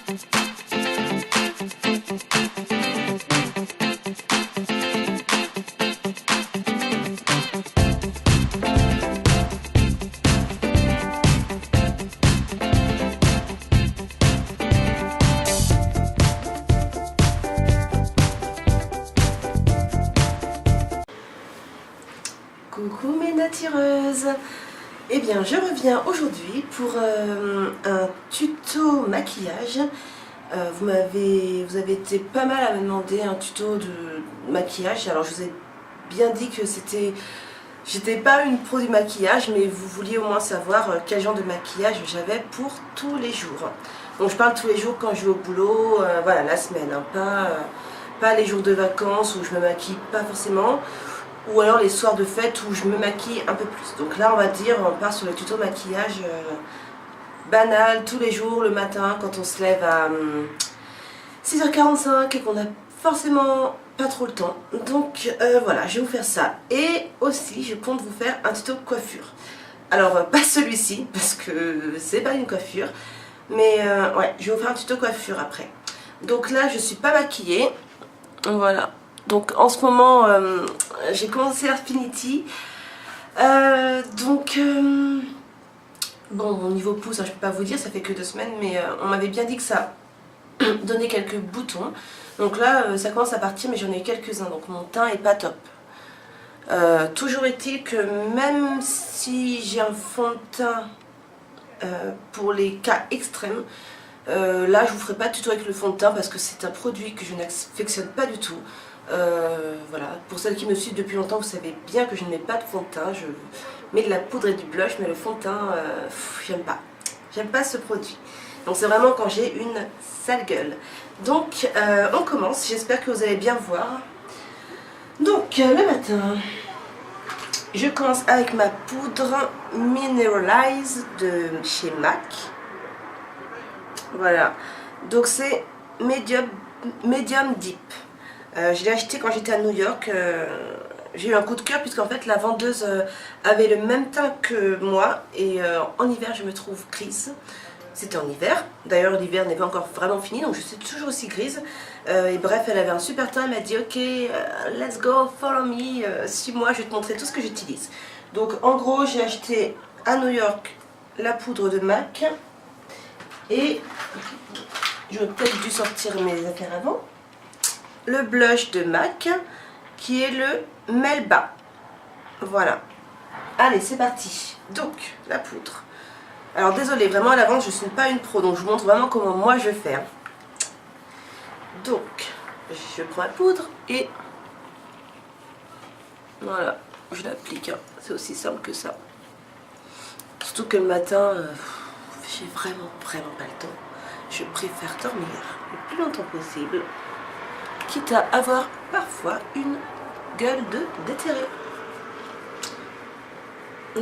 Coucou mes natureuses. Eh bien je reviens aujourd'hui pour un tuto maquillage. Vous avez été pas mal à me demander un tuto de maquillage. Alors je vous ai bien dit que j'étais pas une pro du maquillage, mais vous vouliez au moins savoir quel genre de maquillage j'avais pour tous les jours. Donc je parle tous les jours quand je vais au boulot, voilà, la semaine, hein, pas les jours de vacances où je me maquille pas forcément, ou alors les soirs de fête où je me maquille un peu plus. Donc là on va dire, on part sur le tuto maquillage banal, tous les jours, le matin, quand on se lève à 6h45 et qu'on a forcément pas trop le temps. Donc voilà, je vais vous faire ça. Et aussi je compte vous faire un tuto coiffure. Alors pas celui-ci parce que c'est pas une coiffure, mais ouais, je vais vous faire un tuto coiffure après. Donc là je suis pas maquillée, voilà. Donc en ce moment j'ai commencé l'Infinity, bon au niveau pouce, hein, je peux pas vous dire, ça fait que 2 semaines, mais on m'avait bien dit que ça donnait quelques boutons. Donc là ça commence à partir, mais j'en ai quelques-uns, donc mon teint est pas top. Toujours est-il que même si j'ai un fond de teint pour les cas extrêmes, là je vous ferai pas de tuto avec le fond de teint parce que c'est un produit que je n'affectionne pas du tout. Voilà, pour celles qui me suivent depuis longtemps, vous savez bien que je ne mets pas de fond de teint. Je mets de la poudre et du blush, mais le fond de teint, j'aime pas ce produit. Donc c'est vraiment quand j'ai une sale gueule. Donc on commence, j'espère que vous allez bien voir. Donc le matin, je commence avec ma poudre Mineralize de chez MAC. Voilà, donc c'est Medium Deep. Je l'ai acheté quand j'étais à New York. J'ai eu un coup de cœur puisqu'en fait la vendeuse avait le même teint que moi. Et en hiver je me trouve grise. C'était en hiver. D'ailleurs l'hiver n'est pas encore vraiment fini, donc je suis toujours aussi grise. Et bref, elle avait un super teint. Elle m'a dit ok, let's go, follow me, suis-moi, je vais te montrer tout ce que j'utilise. Donc en gros j'ai acheté à New York la poudre de MAC. Et j'aurais peut-être dû sortir mes affaires avant. Le blush de MAC qui est le Melba. Voilà. Allez, c'est parti. Donc, la poudre. Alors, désolée, vraiment à l'avance, je ne suis pas une pro, donc je vous montre vraiment comment moi je fais. Donc, je prends la poudre et voilà, je l'applique. Hein. C'est aussi simple que ça. Surtout que le matin, j'ai vraiment pas le temps. Je préfère dormir le plus longtemps possible, quitte à avoir parfois une gueule de déterré.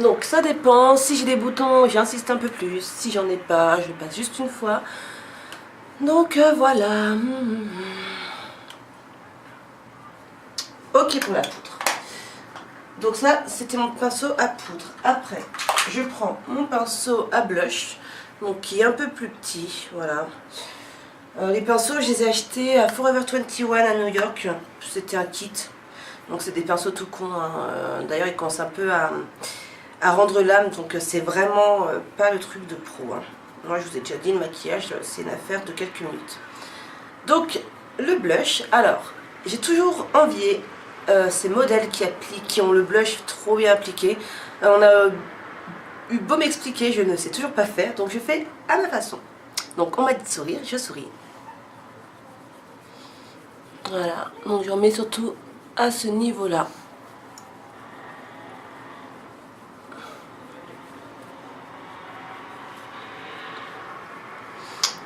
Donc ça dépend, si j'ai des boutons j'insiste un peu plus, si j'en ai pas je le passe juste une fois. Donc voilà. Ok pour la poudre. Donc ça c'était mon pinceau à poudre. Après je prends mon pinceau à blush, donc qui est un peu plus petit, voilà. Les pinceaux, je les ai achetés à Forever 21 à New York. C'était un kit. Donc c'est des pinceaux tout cons. Hein. D'ailleurs, ils commencent un peu à rendre l'âme. Donc c'est vraiment pas le truc de pro. Hein. Moi, je vous ai déjà dit, le maquillage, c'est une affaire de quelques minutes. Donc, le blush. Alors, j'ai toujours envié ces modèles qui ont le blush trop bien appliqué. On a eu beau m'expliquer, je ne sais toujours pas faire. Donc, je fais à ma façon. Donc, on m'a dit de sourire, je souris. Voilà, donc j'en mets surtout à ce niveau-là.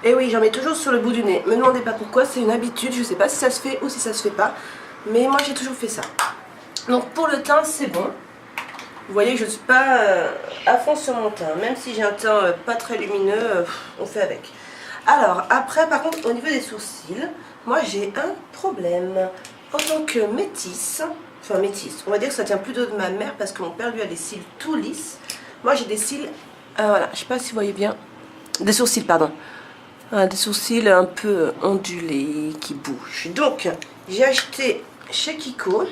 Et oui, j'en mets toujours sur le bout du nez. Me demandez pas pourquoi, c'est une habitude. Je sais pas si ça se fait ou si ça se fait pas. Mais moi j'ai toujours fait ça. Donc pour le teint, c'est bon. Vous voyez que je ne suis pas à fond sur mon teint. Même si j'ai un teint pas très lumineux, on fait avec. Alors après, par contre, au niveau des sourcils, moi j'ai un problème. En tant que métisse, enfin métisse, on va dire que ça tient plutôt de ma mère parce que mon père lui a des cils tout lisses. Moi j'ai des cils, voilà, je sais pas si vous voyez bien, des sourcils pardon, Des sourcils un peu ondulés qui bougent. Donc j'ai acheté chez Kiko.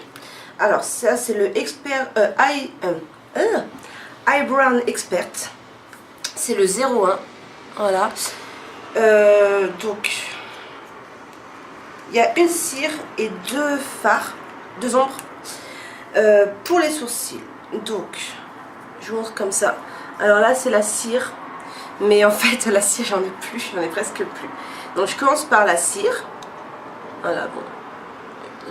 Alors ça c'est le expert Eyebrow Expert. C'est le 01. Voilà. Donc il y a une cire et deux fards, deux ombres pour les sourcils. Donc je vous montre comme ça. Alors là c'est la cire, mais en fait la cire j'en ai plus, j'en ai presque plus. Donc je commence par la cire. Voilà, bon,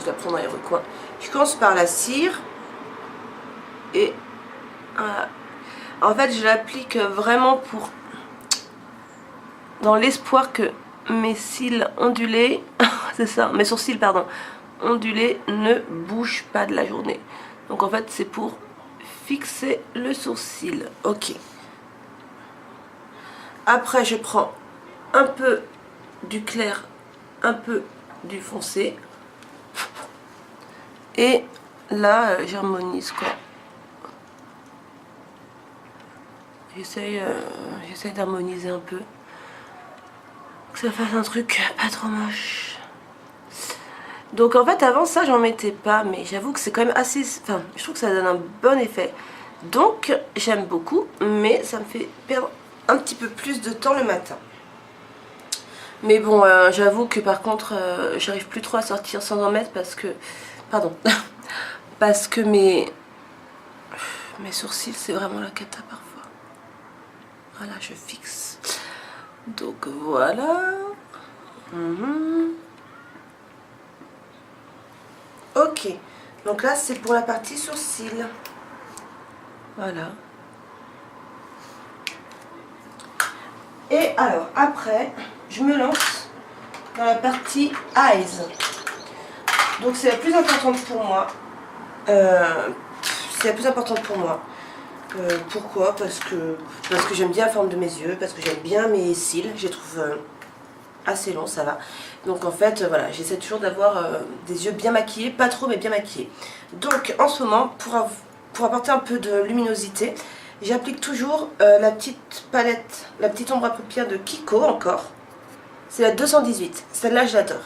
je la prends dans les recoins. Je commence par la cire et voilà. En fait je l'applique vraiment pour, dans l'espoir que mes cils ondulés, c'est ça, mes sourcils pardon, ondulés ne bougent pas de la journée. Donc en fait c'est pour fixer le sourcil. Ok. Après je prends un peu du clair, un peu du foncé. Et là j'harmonise quoi. J'essaye d'harmoniser un peu. Que ça fasse un truc pas trop moche. Donc en fait avant ça j'en mettais pas, mais j'avoue que c'est quand même assez, enfin je trouve que ça donne un bon effet. Donc j'aime beaucoup, mais ça me fait perdre un petit peu plus de temps le matin. Mais bon j'avoue que par contre j'arrive plus trop à sortir sans en mettre parce que, pardon, parce que mes sourcils c'est vraiment la cata parfois. Voilà, je fixe. Donc voilà. Ok, donc là c'est pour la partie sourcils. Voilà. Et alors après, je me lance dans la partie eyes. Donc c'est la plus importante pour moi. C'est la plus importante pour moi. Pourquoi? Parce que j'aime bien la forme de mes yeux, parce que j'aime bien mes cils. Je les trouve assez longs, ça va. Donc en fait, voilà, j'essaie toujours d'avoir des yeux bien maquillés, pas trop mais bien maquillés. Donc en ce moment, pour apporter un peu de luminosité, j'applique toujours la petite palette, la petite ombre à paupières de Kiko encore. C'est la 218, celle-là je l'adore.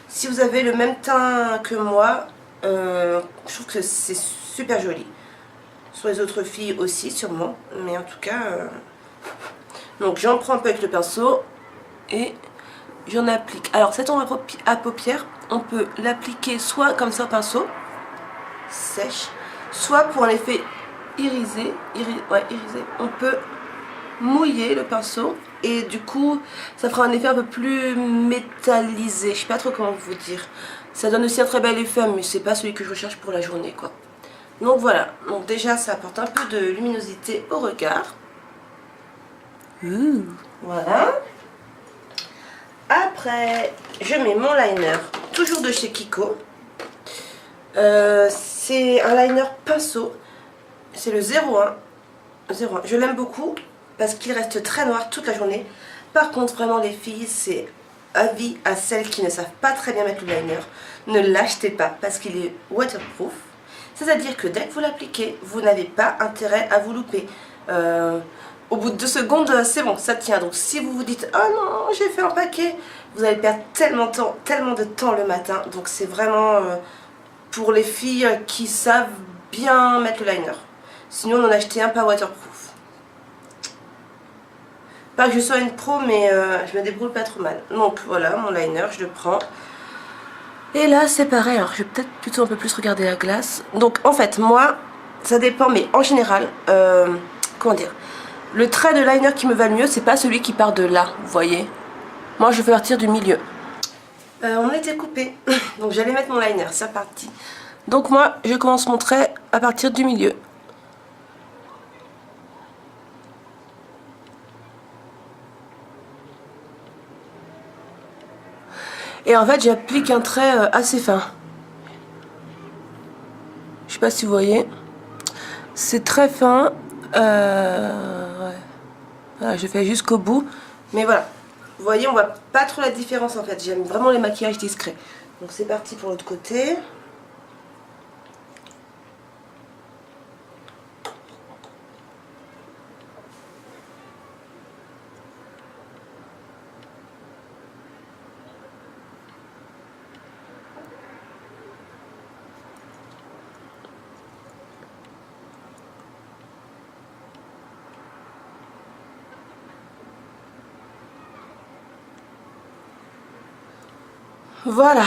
Si vous avez le même teint que moi, je trouve que c'est super joli. Sur les autres filles aussi sûrement, mais en tout cas... Donc j'en prends un peu avec le pinceau et j'en applique. Alors cette ombre à paupières, on peut l'appliquer soit comme ça au pinceau, sèche, soit pour un effet irisé, on peut mouiller le pinceau et du coup ça fera un effet un peu plus métallisé. Je sais pas trop comment vous dire. Ça donne aussi un très bel effet, mais c'est pas celui que je recherche pour la journée quoi. Donc voilà, donc déjà ça apporte un peu de luminosité au regard. Voilà. Après, je mets mon liner, toujours de chez Kiko. C'est un liner pinceau. C'est le 01. Je l'aime beaucoup parce qu'il reste très noir toute la journée. Par contre, vraiment les filles, c'est avis à celles qui ne savent pas très bien mettre le liner. Ne l'achetez pas parce qu'il est waterproof. C'est-à-dire que dès que vous l'appliquez, vous n'avez pas intérêt à vous louper. Au bout de 2 secondes, c'est bon, ça tient. Donc si vous vous dites « Oh non, j'ai fait un paquet », vous allez perdre tellement de temps le matin. Donc c'est vraiment pour les filles qui savent bien mettre le liner. Sinon, on en a acheté un pas waterproof. Pas que je sois une pro, mais je me débrouille pas trop mal. Donc voilà, mon liner, je le prends. Et là, c'est pareil. Alors, je vais peut-être plutôt un peu plus regarder la glace. Donc, en fait, moi, ça dépend, mais en général, comment dire, le trait de liner qui me va le mieux, c'est pas celui qui part de là, vous voyez. Moi, je vais partir du milieu. On était coupé, donc j'allais mettre mon liner, c'est parti. Donc moi, je commence mon trait à partir du milieu. Et en fait, j'applique un trait assez fin. Je sais pas si vous voyez. C'est très fin. Ouais. Voilà, je fais jusqu'au bout. Mais voilà. Vous voyez, on voit pas trop la différence en fait. J'aime vraiment les maquillages discrets. Donc c'est parti pour l'autre côté. Voilà.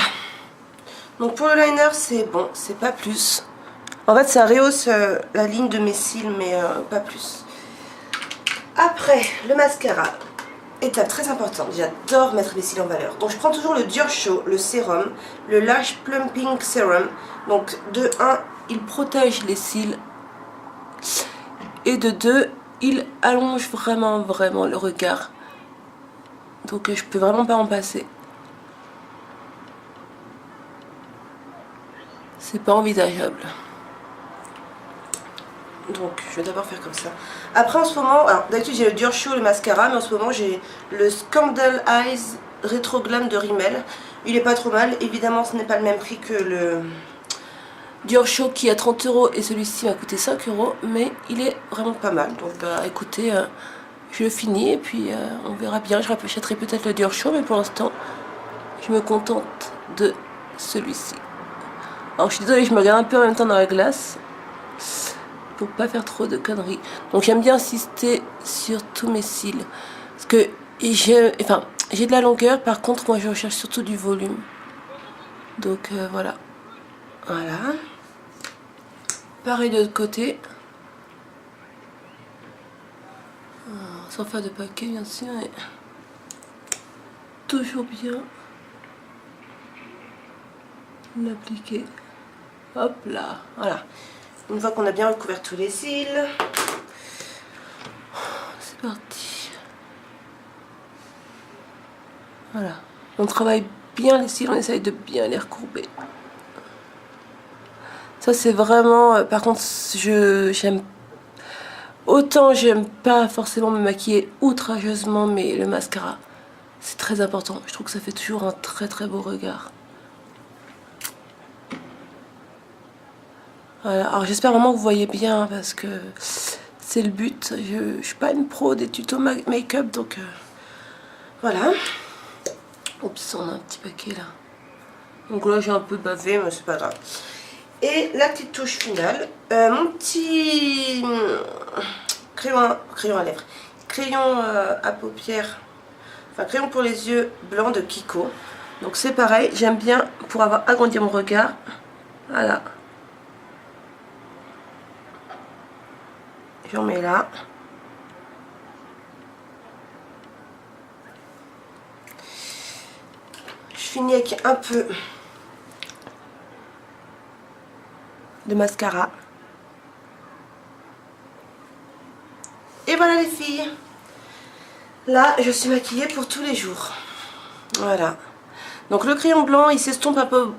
Donc pour le liner c'est bon, c'est pas plus. En fait ça rehausse la ligne de mes cils mais pas plus. Après le mascara, étape très importante, j'adore mettre mes cils en valeur. Donc je prends toujours le Dior Show, le sérum, le Lash Plumping Serum. Donc de 1, il protège les cils. Et de 2, il allonge vraiment le regard. Donc je peux vraiment pas en passer. C'est pas envisageable. Donc je vais d'abord faire comme ça. Après en ce moment, alors d'habitude j'ai le Dior Show, le mascara, mais en ce moment j'ai le Scandal Eyes Retro Glam de Rimmel. Il est pas trop mal, évidemment ce n'est pas le même prix que le Dior Show qui est à 30 € et celui-ci m'a coûté 5 €, mais il est vraiment pas mal. Donc bah écoutez, je le finis et puis on verra bien. Je rachèterai peut-être le Dior Show, mais pour l'instant je me contente de celui-ci. Alors je suis désolée, je me regarde un peu en même temps dans la glace pour pas faire trop de conneries. Donc j'aime bien insister sur tous mes cils parce que j'ai de la longueur, par contre moi je recherche surtout du volume. Donc voilà. Pareil de l'autre côté. Sans faire de paquet bien sûr, mais toujours bien l'appliquer. Hop là, voilà. Une fois qu'on a bien recouvert tous les cils, c'est parti. Voilà. On travaille bien les cils, on essaye de bien les recourber. Ça c'est vraiment... par contre, j'aime... Autant j'aime pas forcément me maquiller outrageusement, mais le mascara, c'est très important. Je trouve que ça fait toujours un très beau regard. Voilà. Alors j'espère vraiment que vous voyez bien parce que c'est le but. Je suis pas une pro des tutos make-up, donc voilà. Oups, on a un petit paquet là. Donc là j'ai un peu bavé, mais c'est pas grave. Et la petite touche finale, mon petit crayon à lèvres, crayon à paupières, enfin crayon pour les yeux blanc de Kiko. Donc c'est pareil, j'aime bien pour avoir agrandi mon regard. Voilà. J'en mets là. Je finis avec un peu de mascara. Et voilà les filles. Là, je suis maquillée pour tous les jours. Voilà. Donc le crayon blanc, il s'estompe un peu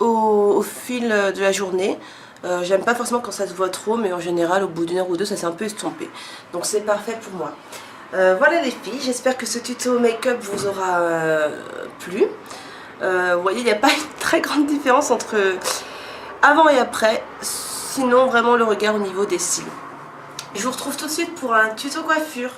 au fil de la journée. J'aime pas forcément quand ça se voit trop, mais en général, au bout d'une heure ou deux, ça s'est un peu estompé. Donc c'est parfait pour moi. Voilà les filles, j'espère que ce tuto make-up vous aura plu. Vous voyez, il n'y a pas une très grande différence entre avant et après. Sinon, vraiment le regard au niveau des cils. Je vous retrouve tout de suite pour un tuto coiffure.